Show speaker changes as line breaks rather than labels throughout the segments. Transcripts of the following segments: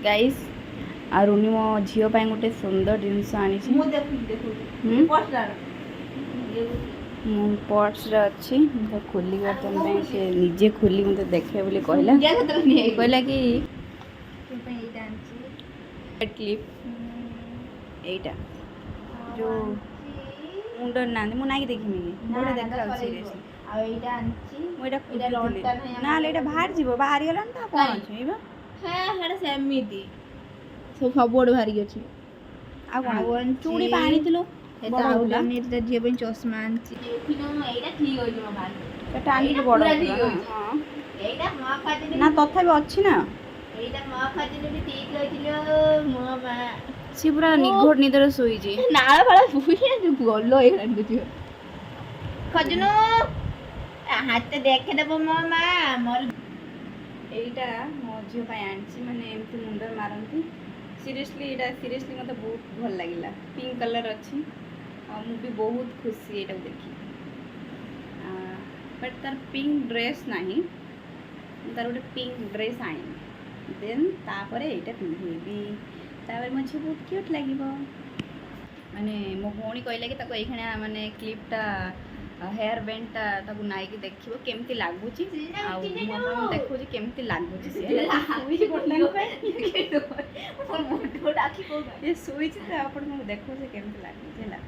guys Aruni मो झील गोटे सुंदर जिनस आनी पर्स अच्छी खोली बर्तन से निजे खोली मत देखे बोली कहला कहला कि क्लिप एटा जो मुंडर ना मु नाई देखिमी बड़ा देखा सीरियसली ना एटा बाहर जीवो बाहर गेला त कोन अछि बा
हां हेडा सेमिति सब बड़ भारी अछि
आ कोन चूड़ी पानी तिलो
एटा आउला नेटा जे बन चश्मा आनछि देखिनो एटा ठीक होइलो म भाई
एटा आनी के बड़ हां
एटा म खादिन
ना तथापि अछि ना
एटा म खादिन भी ठीक होइलो म मा
सी पूरा निघोट निदर सोई जे
नाळ फाळा फुई गल्लो एखान कुछ खजनो हाथ देखे देबो म मा मोर
एटा मो झियो पाई आनछि माने एमती मुंडर मारंती सीरियसली मते बहुत भल लागिला पिंक कलर अछि आ मु भी बहुत खुशी एटा देखि बट तार पिंक ड्रेस नाही तार गोटे पिंक ड्रेस आनी देन तापरे एटा पिंधेबी तापर मुझे बहुत क्यूट लागिबो माने मो भौणी कहला कि ताको एखणा माने क्लिपटा हेयर बैंडटा ताको नाइकी देखिबो केमती लागुची आ मो देखो जे केमती लागुची से सुई बोलला पे मोटो डाकी को ये सुई से आपण मो देखो से केमती लागुची हला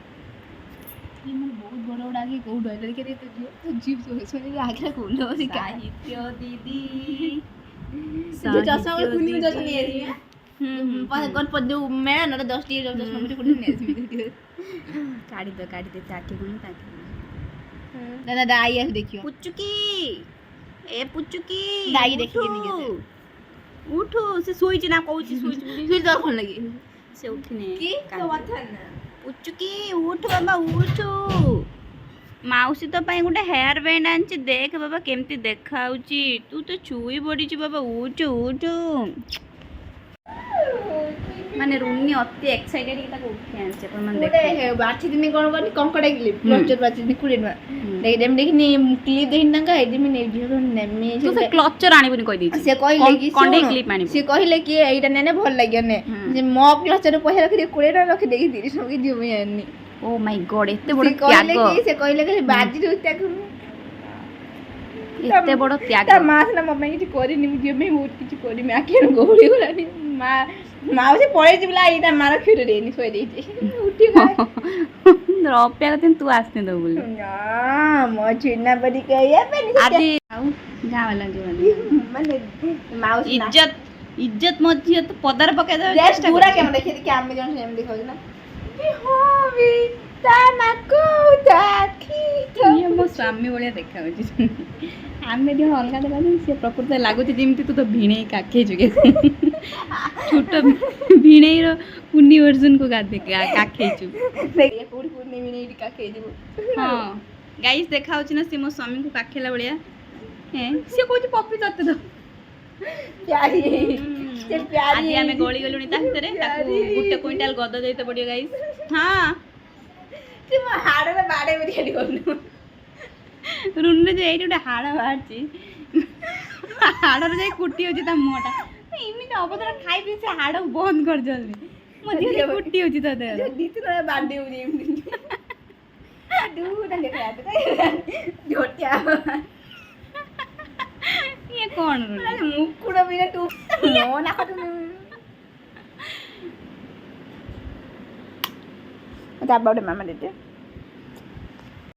ये मन बहुत बड़ डाकी को डर के तो जीव सोने आगे कोलो से
साहित्य दीदी
जो चश्मा वाला कुनी में चश्मा नहीं है पास कौन पद मेरा ना 10 टी चश्मा मुझे कुनी नहीं है
काटी दे ताकि गुनी ताकि
दादा दाई है देखियो
पुचुकी ए पुचुकी
दाई देखिए नहीं कैसे
उठो से सोई ना कहूची सोई
फिर तो कौन लगी
से उठने
की तो बात ना
पुचुकी उठ बाबा उठ माउसी तो पाई गोटे हेयर बैंड आनछि देख बाबा केमती देखाउची तू तो छुई बड़ी छी बाबा उठ माने रुनी अति एक्साइटेड कि ताको उठी आनछि अपन मन देख
गोटे बाछि दिन कोन कोन कंकड़ा क्लिप क्लचर बाछि दिन कुड़े ना देख देम देखनी क्लिप देखिन ना एदी में ने जियो नेमी
तू से क्लचर आनी बनी कहि दी
से कहले कि
कंडे क्लिप आनी
से कहले कि एटा नेने भल लागियो ने जे मो क्लचर पैसा रखि 20 ना रखि देखि 30 के जियो में आनी
ओ माय गॉड एते बड़ त्याग
से कहले कि बाजी रो त्याग
एते बड़ त्याग
ता मास ना मम्मी किछ करिनी मु जियो में बहुत किछ करि मैं आके गोली गलानी माउसी पळे जिबला इटा मार खिर रेनी सोई देई उठी गए
रप्या दिन तू आसने दो बोली
ना मो चिन्ना बड़ी कहिया पेनी
आदि आउ गाँ वाला जो
माने माउसी
इज्जत मत तो पदर पके दे
रेस्ट पूरा केम देखि कि हम जन सेम दिखाउ ना बी हो बी ता माको ताखी
ये मो स्वामी बोलिया देखा होची आमे दियो अलगा देखा से प्रकृति लागुची जेमती तू तो भिणे काखे जुगे छोटो भिणे रो पुन्नी वर्जन को काखे छु
ये पूरी पुन्नी भिणे काखे जु
हां गाइस देखा होची ना से मो स्वामी को काखेला बलिया हैं से कोची पप्पी तते दो
प्यारी से प्यारी
आज हमें गोली गलुनी ता भीतर ताको गुटे क्विंटल गद देते पड़ियो गाइस हां
से हाड़ में बाड़े में रेडी करनु
रुन्ने जो एइटा हाड़ बाहरची हाड़र जाई कुटी होची ता मोटा इमिति अबदर खाई पी से हाड़ बंद कर जल्दी मो दिए कुटी होची ता दे
दीती ना बांधे हो इमिति दू ना देखा तो झोटिया
ये कौन
अरे मुकुड़ा बिना तू मो ना खतु ता बाउडे मामा देते